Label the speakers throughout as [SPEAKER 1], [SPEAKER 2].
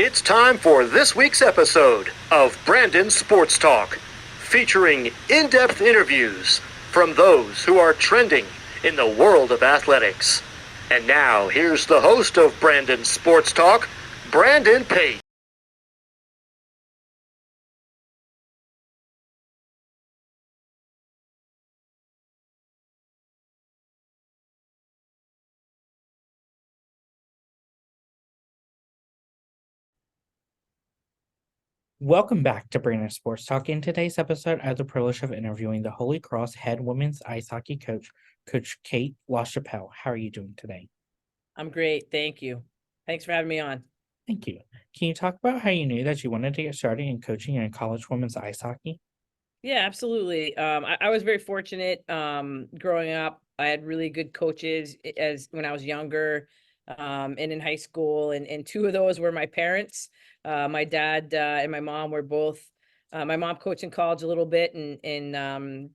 [SPEAKER 1] It's time for this week's episode of Brandon Sports Talk, featuring in-depth interviews from those who are trending in the world of athletics. And now, here's the host of Brandon Sports Talk, Brandon Pate.
[SPEAKER 2] Welcome back to Brandon Sports Talk. In today's episode, I have the privilege of interviewing the Holy Cross head women's ice hockey coach, Coach Katie Lachapelle. How are you doing today?
[SPEAKER 3] I'm great. Thank you. Thanks for having me on.
[SPEAKER 2] Thank you. Can you talk about how you knew that you wanted to get started in coaching in college women's ice hockey?
[SPEAKER 3] Yeah, absolutely. I was very fortunate growing up. I had really good coaches as when I was younger and in high school. And two of those were my parents. My dad and my mom were both, my mom coached in college a little bit and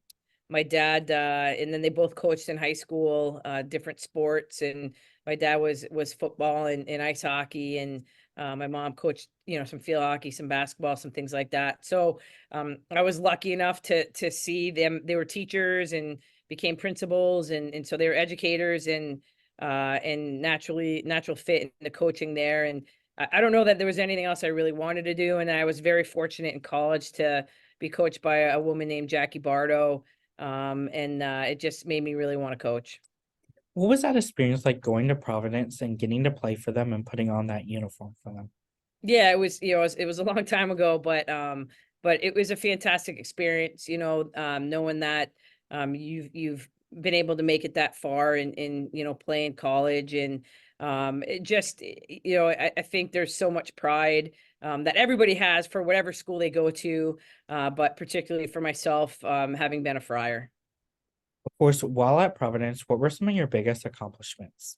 [SPEAKER 3] my dad, and then they both coached in high school, different sports. And my dad was football and ice hockey. And my mom coached, some field hockey, some basketball, some things like that. So I was lucky enough to see them. They were teachers and became principals, and so they were educators and natural fit in the coaching there. And I don't know that there was anything else I really wanted to do. And I was very fortunate in college to be coached by a woman named Jackie Bardo, and it just made me really want to coach.
[SPEAKER 2] What was that experience like going to Providence and getting to play for them and putting on that uniform for them?
[SPEAKER 3] Yeah, it was, it was a long time ago, but it was a fantastic experience, knowing that you've been able to make it that far and play in college. And it just I think there's so much pride that everybody has for whatever school they go to, but particularly for myself, having been a Friar.
[SPEAKER 2] Of course, while at Providence, what were some of your biggest accomplishments?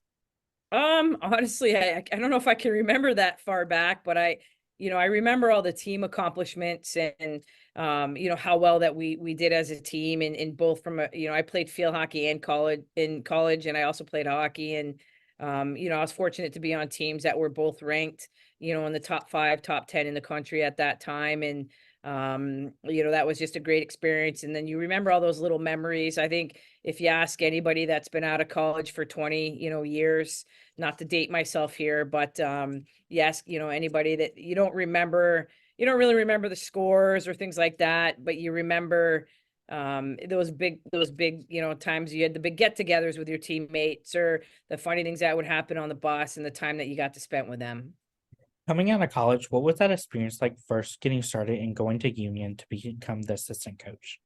[SPEAKER 3] Honestly, I don't know if I can remember that far back, but I remember all the team accomplishments and how well that we did as a team, and in both from I played field hockey and college, and I also played hockey. And I was fortunate to be on teams that were both ranked, in the top 5, top 10 in the country at that time. And that was just a great experience. And then you remember all those little memories. I think if you ask anybody that's been out of college for 20, years, not to date myself here, but yes, anybody that you don't remember, you don't really remember the scores or things like that, but you remember those big times you had the big get-togethers with your teammates, or the funny things that would happen on the bus and the time that you got to spend with them.
[SPEAKER 2] Coming out of college, what was that experience like first getting started and going to Union to become the assistant coach?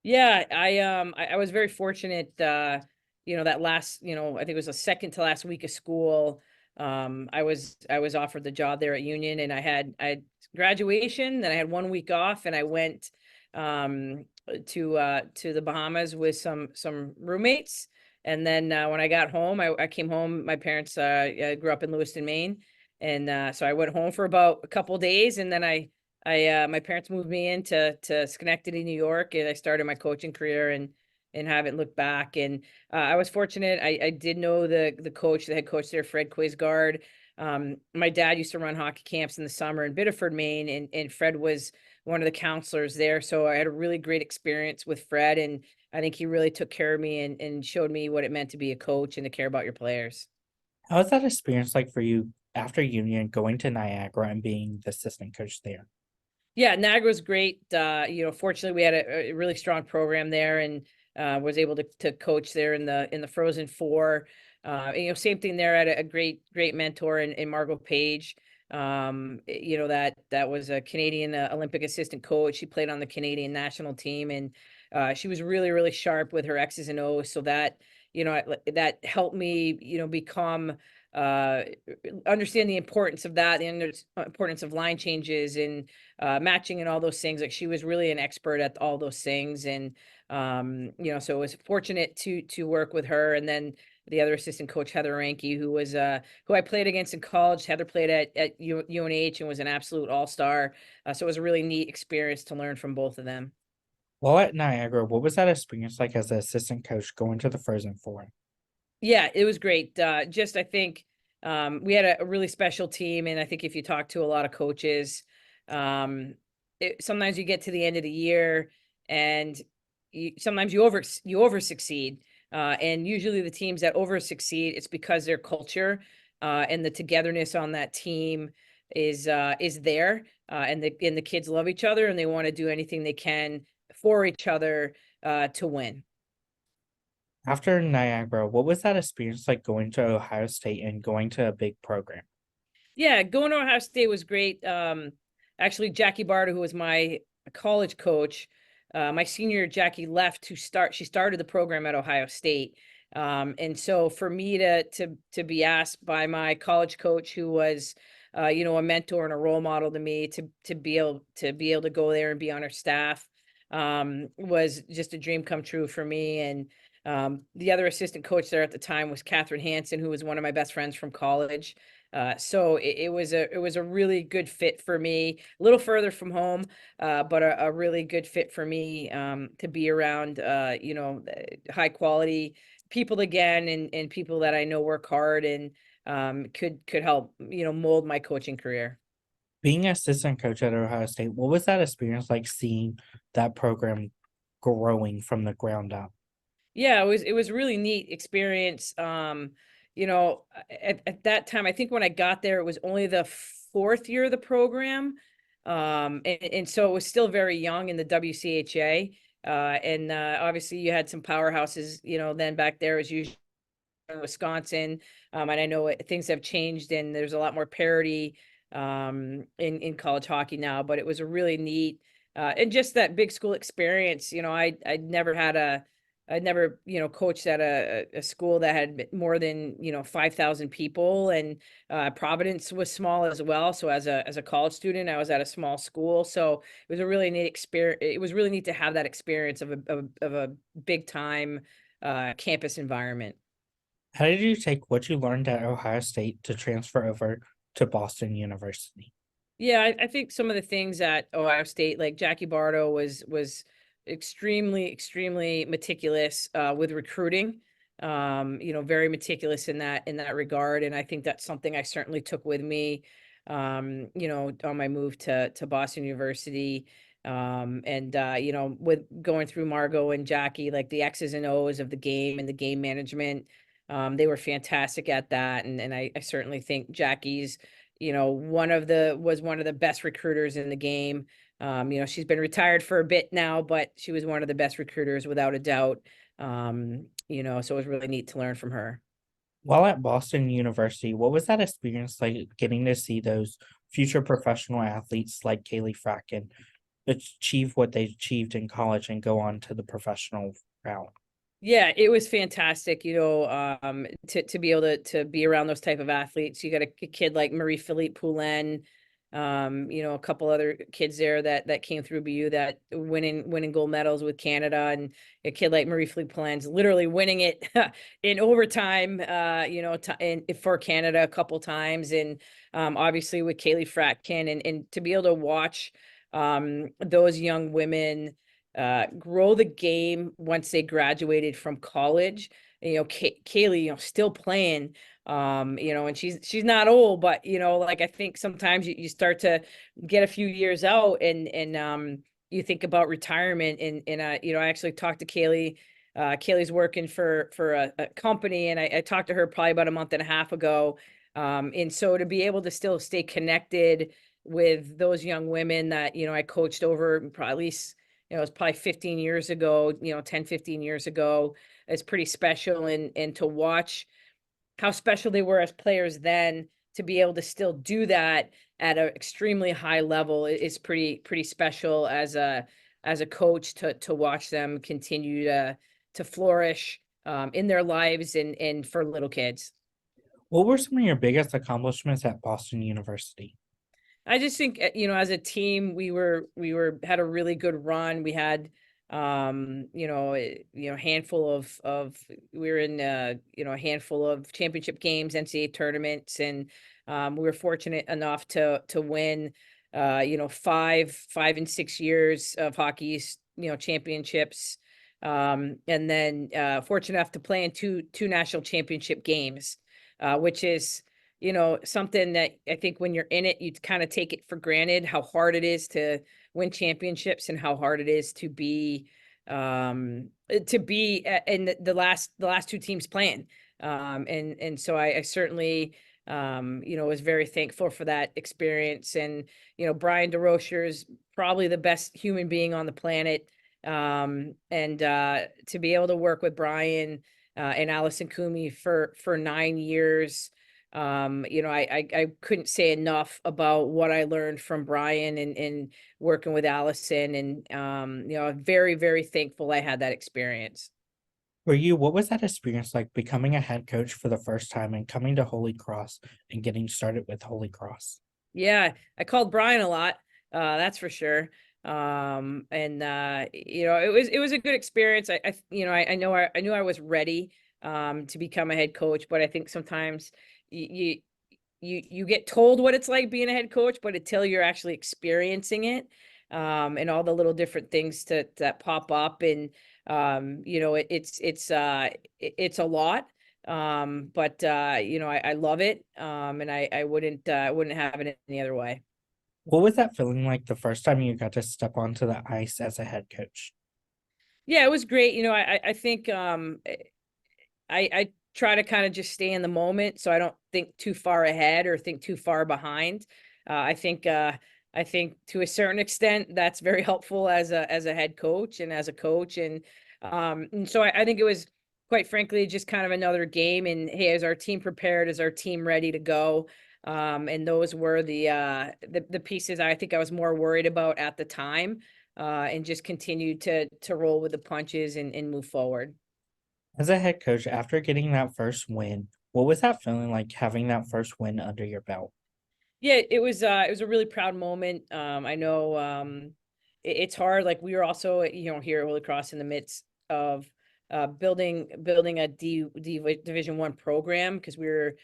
[SPEAKER 3] Yeah, I was very fortunate, that last, I think it was the second to last week of school. I was offered the job there at Union, and I had graduation, then I had 1 week off, and I went to the Bahamas with some roommates. And then when I got home, I came home. My parents grew up in Lewiston, Maine. And so I went home for about a couple days, and then my parents moved me into Schenectady, New York, and I started my coaching career and haven't looked back. And I was fortunate. I did know the coach, the head coach there, Fred Quisgard. My dad used to run hockey camps in the summer in Biddeford, Maine, and Fred was one of the counselors there. So I had a really great experience with Fred, and I think he really took care of me and showed me what it meant to be a coach and to care about your players.
[SPEAKER 2] How was that experience like for you after Union going to Niagara and being the assistant coach there?
[SPEAKER 3] Yeah, Niagara was great. Fortunately, we had a really strong program there, and was able to coach there in the Frozen Four. Same thing there. I had a great mentor in Margot Page. That was a Canadian Olympic assistant coach. She played on the Canadian national team, and she was really sharp with her X's and O's. So that helped me become uh understand the importance of that, importance of line changes and matching and all those things. Like, she was really an expert at all those things. And so I was fortunate to work with her. And then the other assistant coach, Heather Ranke, who I played against in college. Heather played at UNH and was an absolute all-star. So it was a really neat experience to learn from both of them.
[SPEAKER 2] While at Niagara, what was that experience like as an assistant coach going to the Frozen Four?
[SPEAKER 3] Yeah, it was great. Just I think We had a really special team, and I think if you talk to a lot of coaches, um, sometimes you get to the end of the year and sometimes you over succeed. And usually the teams that over succeed, it's because their culture and the togetherness on that team is there, and the kids love each other and they want to do anything they can for each other to win.
[SPEAKER 2] After Niagara, what was that experience like going to Ohio State and going to a big program?
[SPEAKER 3] Yeah, going to Ohio State was great. Actually, Jackie Barter, who was my college coach, my senior year, Jackie left to start. She started the program at Ohio State, and so for me to be asked by my college coach, who was, a mentor and a role model to me, to be able to go there and be on her staff, was just a dream come true for me. And the other assistant coach there at the time was Catherine Hansen, who was one of my best friends from college. So it was a really good fit for me, a little further from home, but a really good fit for me, to be around, high quality people again, and people that I know work hard and could help, mold my coaching career.
[SPEAKER 2] Being assistant coach at Ohio State, what was that experience like seeing that program growing from the ground up?
[SPEAKER 3] Yeah, it was a really neat experience. At that time, I think when I got there, it was only the fourth year of the program. And so it was still very young in the WCHA. And obviously you had some powerhouses, then back there as usual in Wisconsin. And I know things have changed and there's a lot more parity in college hockey now, but it was a really neat and just that big school experience. I'd never, coached at a school that had more than, 5,000 people, and Providence was small as well. So as a college student, I was at a small school. So it was a really neat experience. It was really neat to have that experience of a big time campus environment.
[SPEAKER 2] How did you take what you learned at Ohio State to transfer over to Boston University?
[SPEAKER 3] Yeah, I think some of the things at Ohio State, like Jackie Bardo was extremely, extremely meticulous with recruiting. Very meticulous in that regard. And I think that's something I certainly took with me, on my move to Boston University. And with going through Margot and Jackie, like the X's and O's of the game and the game management, they were fantastic at that. And I certainly think Jackie's one of the best recruiters in the game. She's been retired for a bit now, but she was one of the best recruiters without a doubt. So it was really neat to learn from her.
[SPEAKER 2] While at Boston University, what was that experience like getting to see those future professional athletes like Kaylee Fracken achieve what they achieved in college and go on to the professional route?
[SPEAKER 3] Yeah, it was fantastic, to be able to be around those type of athletes. You got a kid like Marie-Philippe Poulin, a couple other kids there that came through BU that winning gold medals with Canada, and a kid like Marie-Philippe Poulin's literally winning it in overtime, for Canada a couple times, and obviously with Kaylee Fratkin, and to be able to watch those young women grow the game once they graduated from college. Kaylee, still playing, and she's not old, but like I think sometimes you start to get a few years out, and you think about retirement, and I actually talked to Kaylee. Kaylee's working for a company, and I talked to her probably about a month and a half ago. And so to be able to still stay connected with those young women that I coached over probably at least, it was probably 15 years ago, 10, 15 years ago. It's pretty special. And to watch how special they were as players then, to be able to still do that at an extremely high level is pretty special as a coach, to watch them continue to flourish in their lives, and for little kids.
[SPEAKER 2] What were some of your biggest accomplishments at Boston University?
[SPEAKER 3] I just think, as a team, we had a really good run. We had, handful of we were in, a handful of championship games, NCAA tournaments, and we were fortunate enough to win, 5 and 6 years of hockey's, championships. And then fortunate enough to play in two national championship games, which is something that I think when you're in it, you kind of take it for granted how hard it is to win championships and how hard it is to be in the last two teams playing. And so I certainly was very thankful for that experience. And Brian DeRocher is probably the best human being on the planet. And to be able to work with Brian and Allison Kumi for 9 years. I couldn't say enough about what I learned from Brian and working with Allison. And I'm very, very thankful I had that experience.
[SPEAKER 2] For you, what was that experience like becoming a head coach for the first time and coming to Holy Cross and getting started with Holy Cross?
[SPEAKER 3] Yeah, I called Brian a lot. That's for sure. And it was a good experience. I knew I was ready to become a head coach, but I think sometimes you you get told what it's like being a head coach, but until you're actually experiencing it, and all the little different things that pop up, and it's a lot. But I love it. And I wouldn't have it any other way.
[SPEAKER 2] What was that feeling like the first time you got to step onto the ice as a head coach?
[SPEAKER 3] Yeah, it was great. I think I try to kind of just stay in the moment so I don't think too far ahead or think too far behind. I think to a certain extent that's very helpful as a head coach and as a coach. And so I think it was, quite frankly, just kind of another game. And hey, is our team prepared? Is our team ready to go? And those were the pieces I think I was more worried about at the time, and just continued to roll with the punches and move forward.
[SPEAKER 2] As a head coach, after getting that first win, what was that feeling like having that first win under your belt?
[SPEAKER 3] Yeah, it was a really proud moment. I know it's hard. Like, we were also, here at Holy Cross in the midst of building a Division One program, because we were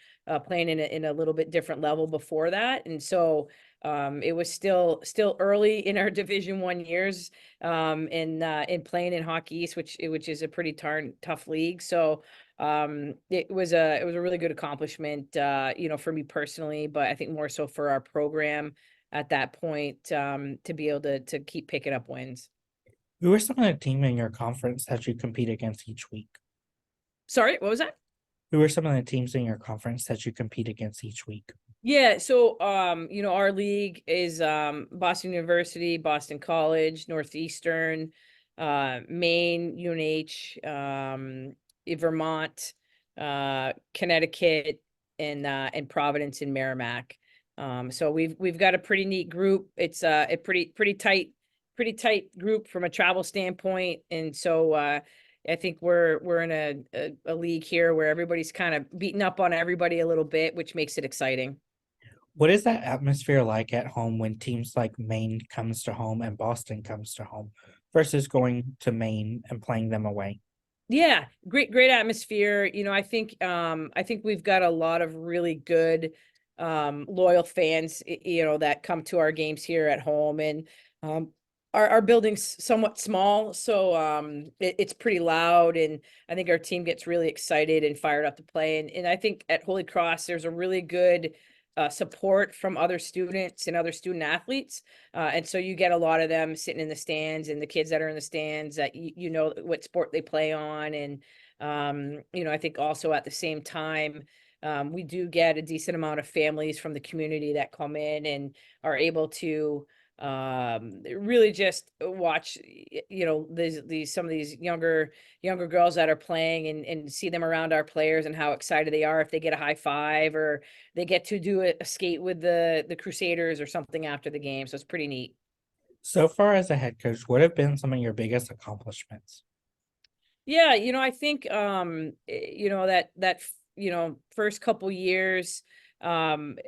[SPEAKER 3] playing in a little bit different level before that. And so it was still early in our Division One years, in playing in Hockey East, which is a pretty tough league. So it was a really good accomplishment, for me personally, but I think more so for our program at that point, to be able to keep picking up wins.
[SPEAKER 2] Who are some of the team in your conference that you compete against each week?
[SPEAKER 3] Sorry, what was that?
[SPEAKER 2] Who are some of the teams in your conference that you compete against each week?
[SPEAKER 3] Yeah, so our league is Boston University, Boston College, Northeastern, Maine, UNH, Vermont, Connecticut, and Providence and Merrimack. So we've got a pretty neat group. It's a pretty tight group from a travel standpoint. And so I think we're in a league here where everybody's kind of beating up on everybody a little bit, which makes it exciting.
[SPEAKER 2] What is that atmosphere like at home when teams like Maine comes to home and Boston comes to home versus going to Maine and playing them away?
[SPEAKER 3] Yeah, great atmosphere. I think we've got a lot of really good loyal fans, that come to our games here at home. And our building's somewhat small, so it's pretty loud. And I think our team gets really excited and fired up to play. And I think at Holy Cross there's a really good support from other students and other student athletes. And so you get a lot of them sitting in the stands, and the kids that are in the stands that you know what sport they play on. And I think also at the same time, we do get a decent amount of families from the community that come in and are able to really just watch, these some of these younger girls that are playing, and see them around our players and how excited they are if they get a high five, or they get to do a skate with the Crusaders or something after the game. So it's pretty neat.
[SPEAKER 2] So far as a head coach, what have been some of your biggest accomplishments?
[SPEAKER 3] Yeah, I think first couple years, um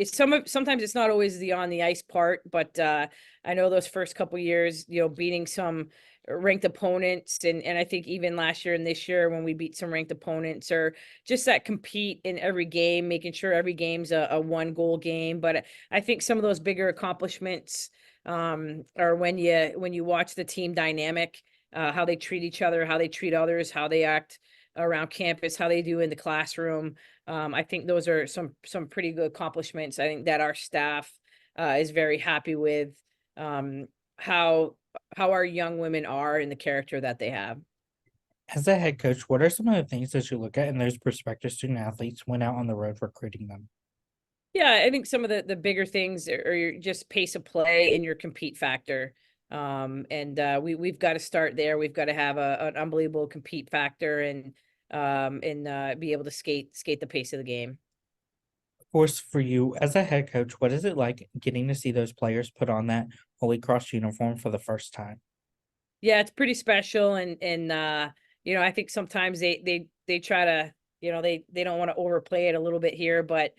[SPEAKER 3] sometimes it's not always the on the ice part, but I know those first couple years, beating some ranked opponents, and I think even last year and this year when we beat some ranked opponents, or just that compete in every game, making sure every game's a one goal game. But I think some of those bigger accomplishments are when you watch the team dynamic, how they treat each other, how they treat others, how they act around campus, how they do in the classroom. I think those are some pretty good accomplishments. I think that our staff is very happy with um, how our young women are and the character that they have.
[SPEAKER 2] As a head coach, what are some of the things that you look at in those prospective student athletes when out on the road recruiting them?
[SPEAKER 3] Yeah, I think some of the bigger things are your just pace of play and your compete factor. And we've got to start there. We've got to have an unbelievable compete factor and be able to skate the pace of the game.
[SPEAKER 2] Of course, for you as a head coach, what is it like getting to see those players put on that Holy Cross uniform for the first time?
[SPEAKER 3] Yeah, it's pretty special and I think sometimes they try to, they don't want to overplay it a little bit here, but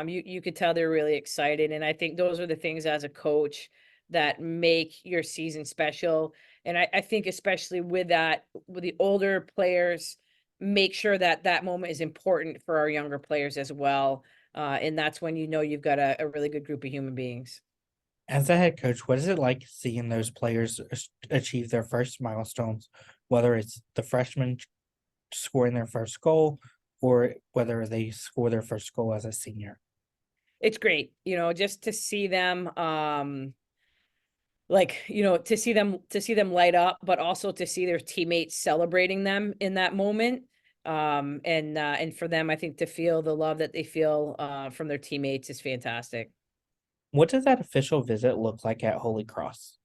[SPEAKER 3] you could tell they're really excited. And I think those are the things as a coach that make your season special. And I think especially with that, with the older players, make sure that that moment is important for our younger players as well. And that's when you've got a really good group of human beings.
[SPEAKER 2] As a head coach, what is it like seeing those players achieve their first milestones, whether it's the freshman scoring their first goal or whether they score their first goal as a senior?
[SPEAKER 3] It's great, just to see them to see them light up, but also to see their teammates celebrating them in that moment. And for them, I think to feel the love that they feel from their teammates is fantastic.
[SPEAKER 2] What does that official visit look like at Holy Cross?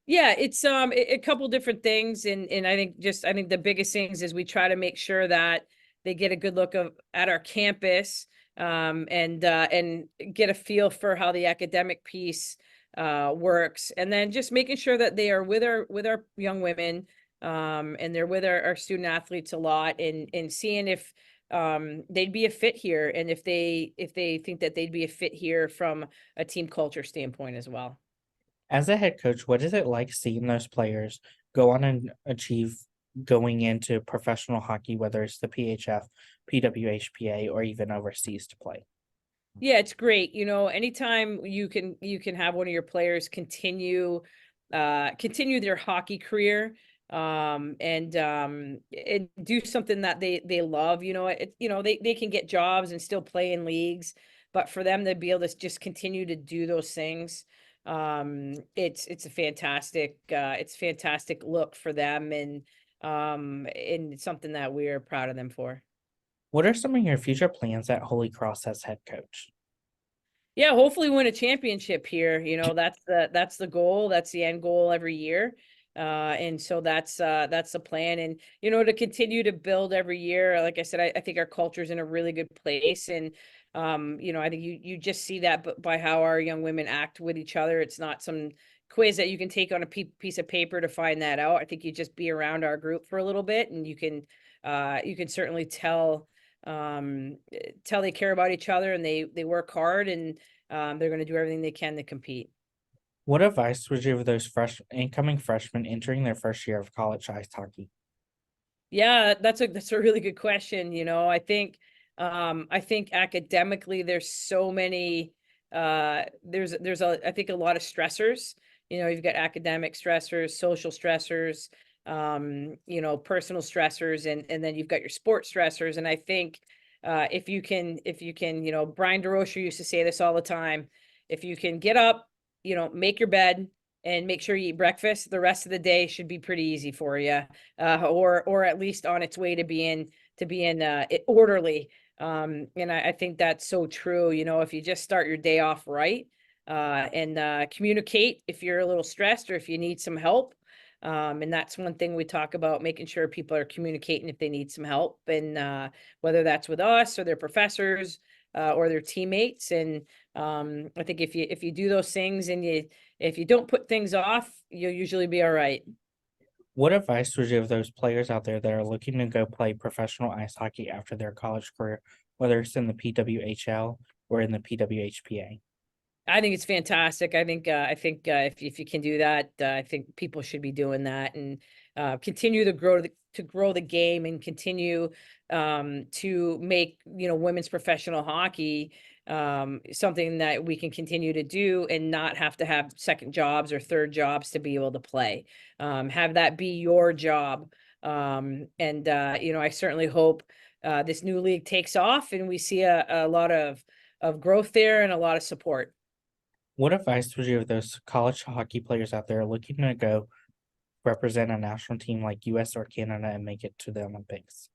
[SPEAKER 3] Yeah, it's a couple different things, and I think the biggest things is we try to make sure that they get a good look of at our campus, and get a feel for how the academic piece works, and then just making sure that they are with our young women, and they're with our student athletes a lot, and seeing if they'd be a fit here, and if they think that they'd be a fit here from a team culture standpoint as well.
[SPEAKER 2] As a head coach, what is it like seeing those players go on and achieve going into professional hockey, whether it's the PHF, PWHPA, or even overseas to play?
[SPEAKER 3] Yeah, it's great. Anytime you can have one of your players continue their hockey career, and do something that they love. They can get jobs and still play in leagues, but for them to be able to just continue to do those things, it's a fantastic look for them, and it's something that we are proud of them for.
[SPEAKER 2] What are some of your future plans at Holy Cross as head coach?
[SPEAKER 3] Yeah, hopefully win a championship here. That's the goal. That's the end goal every year. And so that's the plan. And to continue to build every year. Like I said, I think our culture is in a really good place. And I think you just see that by how our young women act with each other. It's not some quiz that you can take on a piece of paper to find that out. I think you just be around our group for a little bit, and you can certainly tell they care about each other, and they work hard, and they're going to do everything they can to compete.
[SPEAKER 2] What advice would you give those incoming freshmen entering their first year of college ice hockey?
[SPEAKER 3] Yeah, that's a really good question. I think academically there's so many there's I think a lot of stressors. You've got academic stressors, social stressors, personal stressors, and then you've got your sports stressors. And I think if you can, Brian DeRocher used to say this all the time. If you can get up, make your bed and make sure you eat breakfast, the rest of the day should be pretty easy for you, or at least on its way to being orderly. And I think that's so true. If you just start your day off right, and communicate if you're a little stressed or if you need some help. And that's one thing we talk about, making sure people are communicating if they need some help, and whether that's with us or their professors, or their teammates. And I think if you do those things, and if you don't put things off, you'll usually be all right.
[SPEAKER 2] What advice would you give those players out there that are looking to go play professional ice hockey after their college career, whether it's in the PWHL or in the PWHPA?
[SPEAKER 3] I think it's fantastic. I think if you can do that, I think people should be doing that, and continue to grow the game, and continue to make women's professional hockey something that we can continue to do, and not have to have second jobs or third jobs to be able to play. Have that be your job. And I certainly hope this new league takes off and we see a lot of growth there and a lot of support.
[SPEAKER 2] What advice would you give those college hockey players out there looking to go represent a national team like US or Canada and make it to the Olympics?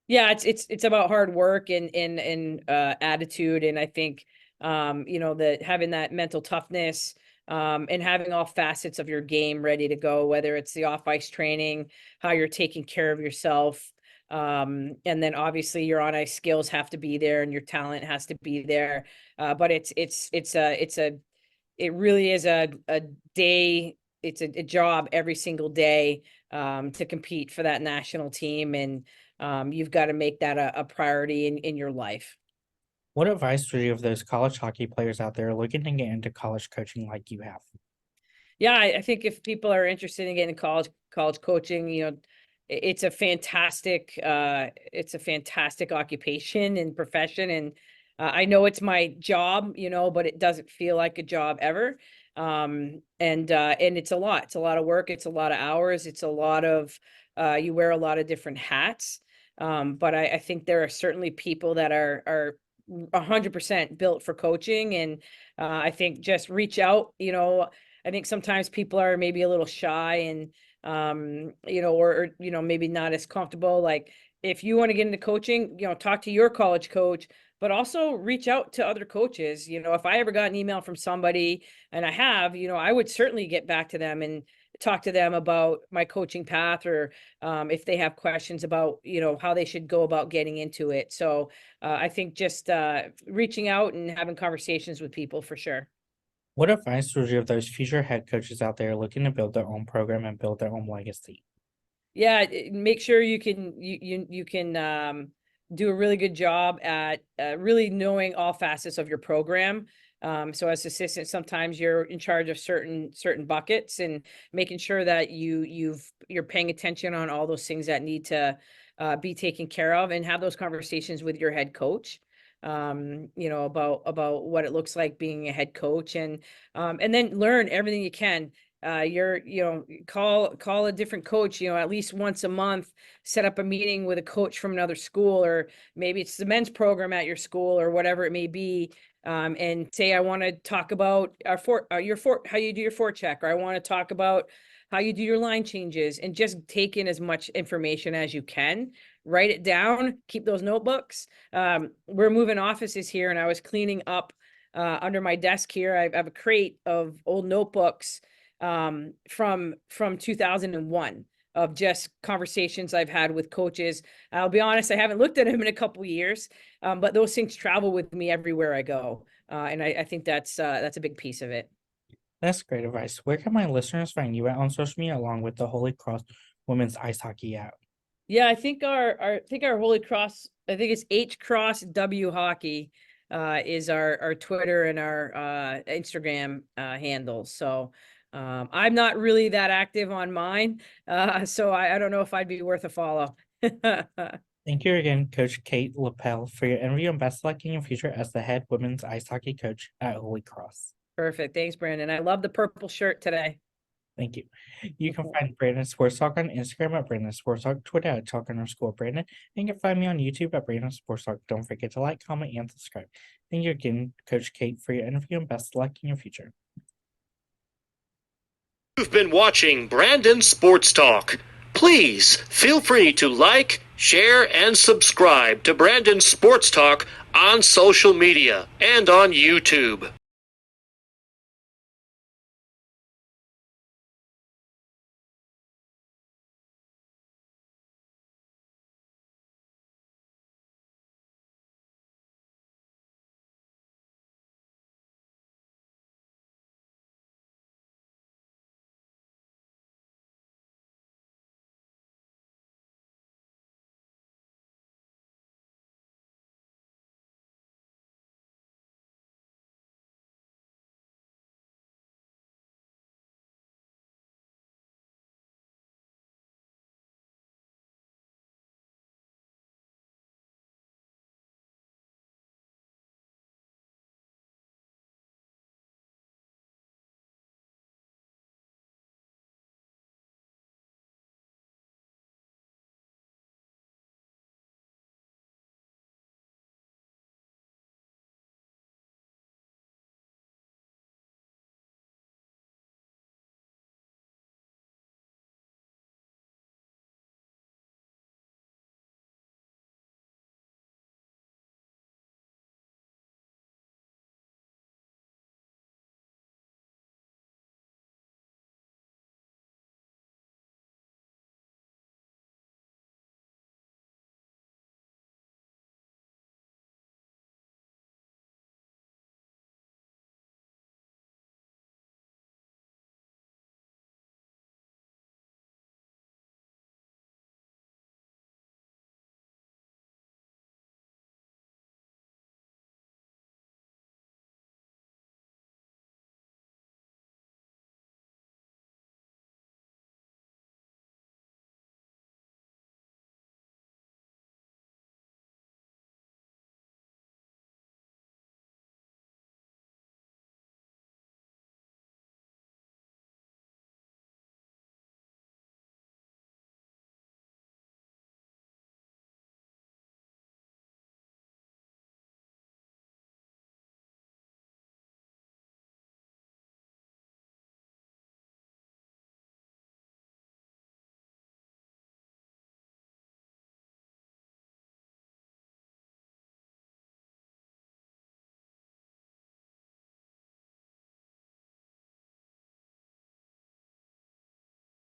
[SPEAKER 3] Yeah, it's about hard work and attitude, and I think that having that mental toughness, and having all facets of your game ready to go, whether it's the off ice training, how you're taking care of yourself, and then obviously your on ice skills have to be there and your talent has to be there. But it really is a day. It's a job every single day, to compete for that national team, and you've got to make that a priority in your life.
[SPEAKER 2] What advice would you give those college hockey players out there looking to get into college coaching like you have?
[SPEAKER 3] Yeah, I think if people are interested in getting college coaching, it's a fantastic occupation and profession, and I know it's my job, but it doesn't feel like a job ever. And it's a lot of work, it's a lot of hours, it's a lot of you wear a lot of different hats. But I think there are certainly people that are 100% built for coaching, and I think just reach out. I think sometimes people are maybe a little shy and or maybe not as comfortable. Like if you want to get into coaching, talk to your college coach, but also reach out to other coaches. If I ever got an email from somebody, and I have, I would certainly get back to them and talk to them about my coaching path, or if they have questions about, how they should go about getting into it. So I think just reaching out and having conversations with people for sure.
[SPEAKER 2] What advice would you give those future head coaches out there looking to build their own program and build their own legacy?
[SPEAKER 3] Yeah, make sure you can do a really good job at really knowing all facets of your program. So as assistant, sometimes you're in charge of certain buckets, and making sure that you're paying attention on all those things that need to be taken care of, and have those conversations with your head coach. About what it looks like being a head coach, and then learn everything you can. Call a different coach, at least once a month, set up a meeting with a coach from another school, or maybe it's the men's program at your school or whatever it may be. And say, I want to talk about how you do your forecheck, or I want to talk about how you do your line changes, and just take in as much information as you can, write it down, keep those notebooks. We're moving offices here, and I was cleaning up under my desk here. I have a crate of old notebooks from 2001, of just conversations I've had with coaches. I'll be honest, I haven't looked at them in a couple of years, but those things travel with me everywhere I go. And I think that's a big piece of it.
[SPEAKER 2] That's great advice. Where can my listeners find you at on social media along with the Holy Cross Women's Ice Hockey app?
[SPEAKER 3] Yeah, I think our Holy Cross, I think it's H Cross W Hockey, is our Twitter and our Instagram handles. So I'm not really that active on mine, so I don't know if I'd be worth a follow.
[SPEAKER 2] Thank you again, Coach Kate Lapelle, for your interview, and best luck in your future as the head women's ice hockey coach at Holy Cross.
[SPEAKER 3] Perfect. Thanks, Brandon. I love the purple shirt today.
[SPEAKER 2] Thank you. You can find Brandon Sports Talk on Instagram at Brandon Sports Talk, Twitter at Talk_Brandon, and you can find me on YouTube at Brandon Sports Talk. Don't forget to like, comment, and subscribe. Thank you again, Coach Kate, for your interview, and best luck in your future.
[SPEAKER 1] You've been watching Brandon Sports Talk. Please feel free to like, share, and subscribe to Brandon Sports Talk on social media and on YouTube.